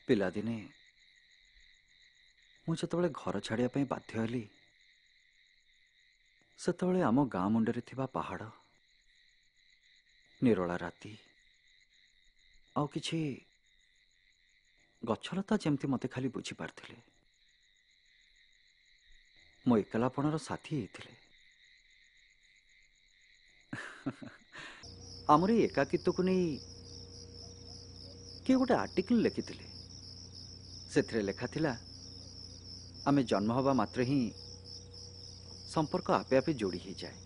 ପିଲାଦିନେ ମୁଁ ଯେତେବେଳେ ଘର ଛାଡ଼ିବା ପାଇଁ ବାଧ୍ୟ ହେଲି, ସେତେବେଳେ ଆମ ଗାଁ ମୁଣ୍ଡରେ ଥିବା ପାହାଡ଼, ନିରୋଳା ରାତି ଆଉ କିଛି ଗଛଲତା ଯେମିତି ମୋତେ ଖାଲି ବୁଝିପାରିଥିଲେ। ମୋ ଏକଲାପଣର ସାଥୀ ହେଇଥିଲେ। ଆମର ଏଇ ଏକାକିତ୍ୱକୁ ନେଇ କିଏ ଗୋଟେ ଆର୍ଟିକଲ ଲେଖିଥିଲେ। ସେଥିରେ ଲେଖା ଥିଲା, ଆମେ ଜନ୍ମ ହେବା ମାତ୍ରେ ହିଁ ସମ୍ପର୍କ ଆପେ ଆପେ ଯୋଡ଼ି ହୋଇଯାଏ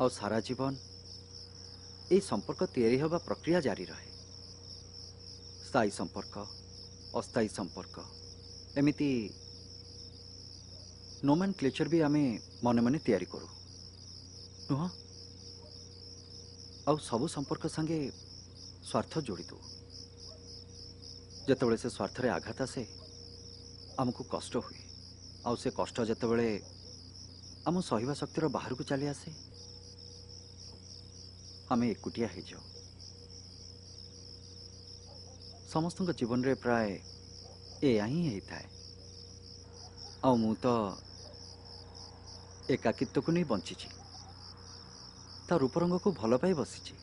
ଆଉ ସାରା ଜୀବନ ଏହି ସମ୍ପର୍କ ତିଆରି ହେବା ପ୍ରକ୍ରିୟା ଜାରି ରହେ। ସ୍ଥାୟୀ ସମ୍ପର୍କ, ଅସ୍ଥାୟୀ ସମ୍ପର୍କ, ଏମିତି ନୋମାନକ୍ଲେଚର ବି ଆମେ ମନେ ମନେ ତିଆରି କରୁ, ନୁହଁ? ଆଉ ସବୁ ସମ୍ପର୍କ ସାଙ୍ଗେ ସ୍ୱାର୍ଥ ଯୋଡ଼ି ଦେଉ। ଯେତେବେଳେ ସେ ସ୍ୱାର୍ଥରେ ଆଘାତ ଆସେ, ଆମକୁ କଷ୍ଟ ହୁଏ। ଆଉ ସେ କଷ୍ଟ ଯେତେବେଳେ ଆମ ସହିବା ଶକ୍ତିର ବାହାରକୁ ଚାଲି ଆସେ, ଆମେ ଏକୁଟିଆ ହେଇଯାଉ। ସମସ୍ତଙ୍କ ଜୀବନରେ ପ୍ରାୟ ଏଇଆ ହିଁ ହେଇଥାଏ। ଆଉ ମୁଁ ତ ଏକାକିତ୍ୱକୁ ନେଇ ବଞ୍ଚିଛି, ତା ରୂପରଙ୍ଗକୁ ଭଲ ପାଇ ବସିଛି।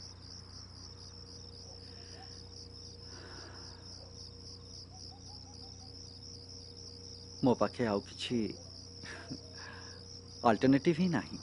ମୋ ପାଖେ ଆଉ କିଛି ଅଲ୍ଟରନେଟିଭ୍ ହିଁ ନାହିଁ।